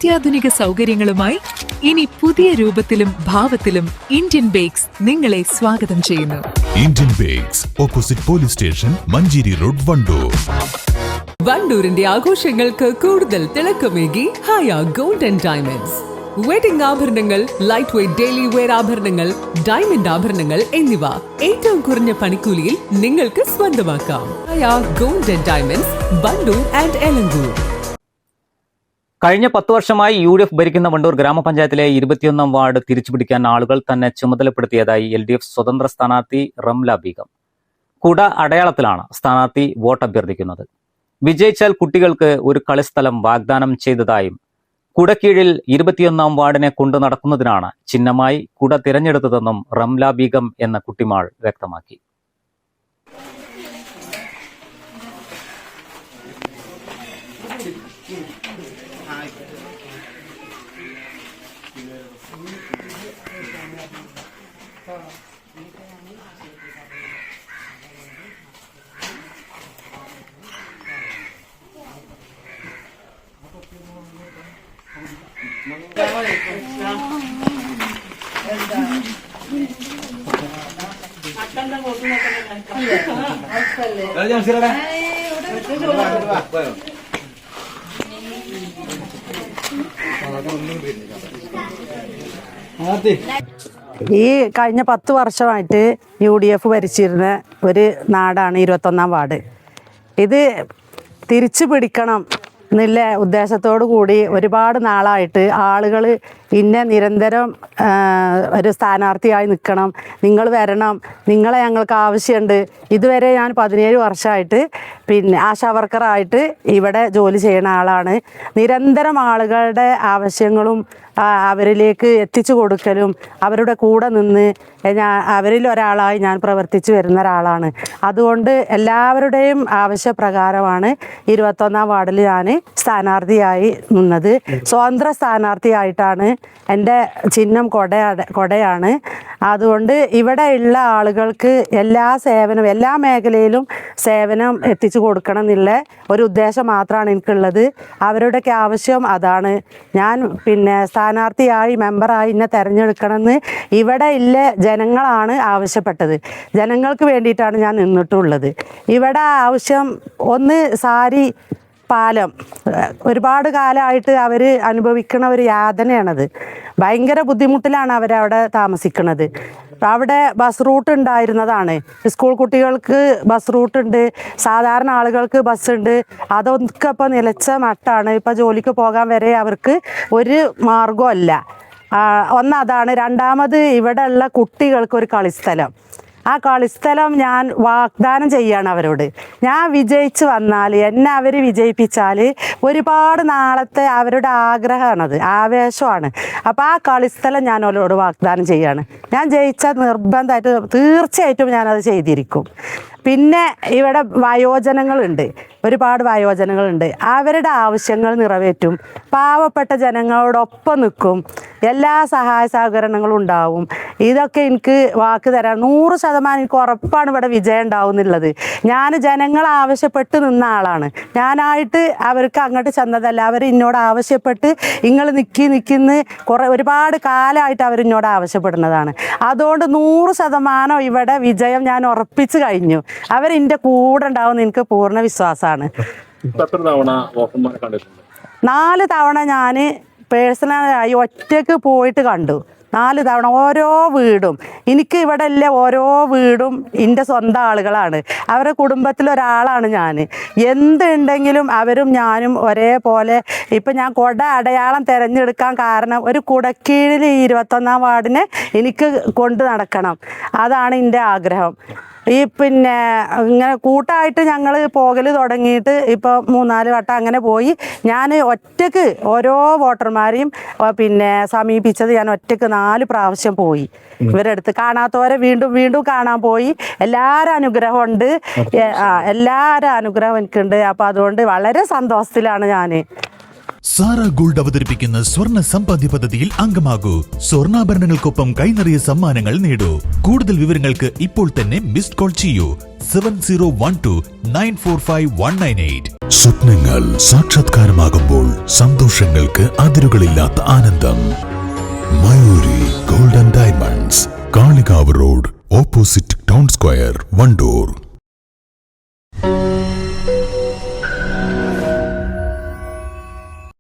അത്യാധുനിക സൗകര്യങ്ങളുമായി ഇനി പുതിയ രൂപത്തിലും ഭാവത്തിലും ഇന്ത്യൻ ബേക്സ് നിങ്ങളെ സ്വാഗതം ചെയ്യുന്നു. Indian bakes, opposite police station, Manjeri road, Wandoor. വണ്ടൂരിന്റെ ആഘോഷങ്ങൾക്ക് കൂടുതൽ തിളക്കമേകി Haya gold and diamonds. Wedding ആഭരണങ്ങൾ, ലൈറ്റ് വെയ്റ്റ് ഡെയിലി വെയർ ആഭരണങ്ങൾ, ഡയമണ്ട് ആഭരണങ്ങൾ എന്നിവ ഏറ്റവും കുറഞ്ഞ പണിക്കൂലിയിൽ നിങ്ങൾക്ക് സ്വന്തമാക്കാം. Haya gold and diamonds, Wandoor and Elankur. കഴിഞ്ഞ 10 വർഷമായി UDF ഭരിക്കുന്ന വണ്ടൂർ ഗ്രാമപഞ്ചായത്തിലെ 21 വാർഡ് തിരിച്ചുപിടിക്കാൻ ആളുകൾ തന്നെ ചുമതലപ്പെടുത്തിയതായി LDF സ്വതന്ത്ര സ്ഥാനാർത്ഥി റംല ബീഗം. കുട അടയാളത്തിലാണ് സ്ഥാനാർത്ഥി വോട്ട് അഭ്യർത്ഥിക്കുന്നത്. വിജയിച്ചാൽ കുട്ടികൾക്ക് ഒരു കളിസ്ഥലം വാഗ്ദാനം ചെയ്തതായും കുടക്കീഴിൽ 21 വാർഡിനെ കൊണ്ടു നടക്കുന്നതിനാണ് ചിഹ്നമായി കുട തിരഞ്ഞെടുത്തതെന്നും റംല ബീഗം എന്ന കുട്ടിമാൾ വ്യക്തമാക്കി. ഈ കഴിഞ്ഞ 10 വർഷമായിട്ട് UDF ഭരിച്ചിരുന്ന ഒരു നാടാണ് 21 വാർഡ്. ഇത് തിരിച്ചു പിടിക്കണം എന്നുള്ള ഉദ്ദേശത്തോടു കൂടി ഒരുപാട് നാളായിട്ട് ആളുകൾ ഇന്നെ നിരന്തരം ഒരു സ്ഥാനാർത്ഥിയായി നിൽക്കണം, നിങ്ങൾ വരണം, നിങ്ങളെ ഞങ്ങൾക്ക് ആവശ്യമുണ്ട്. ഇതുവരെ ഞാൻ 17 വർഷമായിട്ട് ആശാവർക്കറായിട്ട് ഇവിടെ ജോലി ചെയ്യുന്ന ആളാണ്. നിരന്തരം ആളുകളുടെ ആവശ്യങ്ങളും അവരിലേക്ക് എത്തിച്ചു കൊടുക്കലും അവരുടെ കൂടെ നിന്ന് അവരിൽ ഒരാളായി ഞാൻ പ്രവർത്തിച്ചു വരുന്ന ഒരാളാണ്. അതുകൊണ്ട് എല്ലാവരുടെയും ആവശ്യപ്രകാരമാണ് 21 വാർഡിൽ ഞാൻ സ്ഥാനാർത്ഥിയായി നിന്നത്. സ്വതന്ത്ര സ്ഥാനാർത്ഥിയായിട്ടാണ്. എൻ്റെ ചിഹ്നം കൊടയാണ്. അതുകൊണ്ട് ഇവിടെ ഉള്ള ആളുകൾക്ക് എല്ലാ മേഖലയിലും സേവനം എത്തിച്ചു കൊടുക്കണം എന്നുള്ള ഒരു ഉദ്ദേശം മാത്രമാണ് എനിക്കുള്ളത്. അവരുടെയൊക്കെ ആവശ്യം അതാണ്. ഞാൻ സ്ഥാനാർത്ഥിയായി മെമ്പറായി എന്നെ തിരഞ്ഞെടുക്കണമെന്ന് ഇവിടെ ഇല്ല ജനങ്ങളാണ് ആവശ്യപ്പെട്ടത്. ജനങ്ങൾക്ക് വേണ്ടിയിട്ടാണ് ഞാൻ നിന്നിട്ടുള്ളത്. ഇവിടെ ആവശ്യം ഒന്ന് സാരി പാലം ഒരുപാട് കാലമായിട്ട് അവർ അനുഭവിക്കുന്ന ഒരു യാതനയാണത്. ഭയങ്കര ബുദ്ധിമുട്ടിലാണ് അവരവിടെ താമസിക്കുന്നത്. അവിടെ ബസ് റൂട്ട് ഉണ്ടായിരുന്നതാണ്. സ്കൂൾ കുട്ടികൾക്ക് ബസ് റൂട്ട് ഉണ്ട്, സാധാരണ ആളുകൾക്ക് ബസ്സുണ്ട്. അതൊക്കെ ഇപ്പോൾ നിലച്ച മട്ടാണ്. ഇപ്പോൾ ജോലിക്ക് പോകാൻ വരെ അവർക്ക് ഒരു മാർഗമല്ല. ഒന്നതാണ്. രണ്ടാമത് ഇവിടെ ഉള്ള കുട്ടികൾക്ക് ഒരു കളിസ്ഥലം, ആ കളിസ്ഥലം ഞാൻ വാഗ്ദാനം ചെയ്യാണ് അവരോട്. ഞാൻ വിജയിച്ച് വന്നാൽ, എന്നെ അവർ വിജയിപ്പിച്ചാൽ ഒരുപാട് നാളത്തെ അവരുടെ ആഗ്രഹമാണത്, ആവേശമാണ്. അപ്പോൾ ആ കളിസ്ഥലം ഞാൻ അവരോട് വാഗ്ദാനം ചെയ്യാണ്. ഞാൻ ജയിച്ചാൽ നിർബന്ധമായിട്ട് തീർച്ചയായിട്ടും ഞാനത് ചെയ്തിരിക്കും. പിന്നെ ഇവിടെ വയോജനങ്ങളുണ്ട്, ഒരുപാട് വയോജനങ്ങളുണ്ട്. അവരുടെ ആവശ്യങ്ങൾ നിറവേറ്റും, പാവപ്പെട്ട ജനങ്ങളോടൊപ്പം നിൽക്കും, എല്ലാ സഹായ സഹകരണങ്ങളും ഉണ്ടാവും. ഇതൊക്കെ എനിക്ക് വാക്ക് തരാം. 100% എനിക്ക് ഉറപ്പാണ് ഇവിടെ വിജയം ഉണ്ടാവും എന്നുള്ളത്. ഞാൻ ജനങ്ങൾ ആവശ്യപ്പെട്ട് നിന്ന ആളാണ്. ഞാനായിട്ട് അവർക്ക് അങ്ങോട്ട് ചെന്നതല്ല. അവർ എന്നോട് ആവശ്യപ്പെട്ട് നിങ്ങൾ നിൽക്കുന്ന ഒരുപാട് കാലമായിട്ട് അവർ എന്നോട് ആവശ്യപ്പെടുന്നതാണ്. അതുകൊണ്ട് 100% ഇവിടെ വിജയം ഞാൻ ഉറപ്പിച്ചു കഴിഞ്ഞു. അവരെൻ്റെ കൂടെ ഉണ്ടാവും എനിക്ക് പൂർണ്ണ വിശ്വാസമാണ്. 4 തവണ ഞാൻ പേഴ്സണലായി ഒറ്റയ്ക്ക് പോയിട്ട് കണ്ടു. 4 തവണ ഓരോ വീടും. എനിക്ക് ഇവിടെ ഉള്ള ഓരോ വീടും എൻ്റെ സ്വന്തം ആളുകളാണ്. അവരുടെ കുടുംബത്തിലൊരാളാണ് ഞാൻ. എന്തുണ്ടെങ്കിലും അവരും ഞാനും ഒരേപോലെ. ഇപ്പം ഞാൻ കുട അടയാളം തിരഞ്ഞെടുക്കാൻ കാരണം ഒരു കുടക്കീഴിൽ 21 വാർഡിനെ എനിക്ക് കൊണ്ട് നടക്കണം. അതാണ് എൻ്റെ ആഗ്രഹം. ഇങ്ങനെ കൂട്ടായിട്ട് ഞങ്ങൾ പോകൽ തുടങ്ങിയിട്ട് ഇപ്പോൾ 3-4 വട്ടം അങ്ങനെ പോയി. ഞാൻ ഒറ്റയ്ക്ക് ഓരോ വോട്ടർമാരെയും സമീപിച്ചത് ഞാൻ ഒറ്റയ്ക്ക് 4 പ്രാവശ്യം പോയി. ഇവരുടെ അടുത്ത് കാണാത്തവരെ വീണ്ടും കാണാൻ പോയി. എല്ലാവരും അനുഗ്രഹമുണ്ട്, എല്ലാവരും അനുഗ്രഹം എനിക്കുണ്ട്. അപ്പോൾ അതുകൊണ്ട് വളരെ സന്തോഷത്തിലാണ് ഞാൻ. സാറ ഗോൾഡ് അവതരിപ്പിക്കുന്ന സ്വർണ്ണ സമ്പാദ്യ പദ്ധതിയിൽ അംഗമാകൂ. സ്വർണ്ണാഭരണങ്ങൾക്കൊപ്പം കൈനിറിയ സമ്മാനങ്ങൾ നേടൂ. കൂടുതൽ വിവരങ്ങൾക്ക് ഇപ്പോൾ തന്നെ മിസ്ഡ് കോൾ ചെയ്യൂ 7012945198. സ്വപ്നങ്ങൾ സാക്ഷാത്കാരമാകുമ്പോൾ സന്തോഷങ്ങൾക്ക് അതിരുകളില്ലാത്ത ആനന്ദം. Mayuri gold and diamonds, Kalikavu road, opposite town square, Wandoor.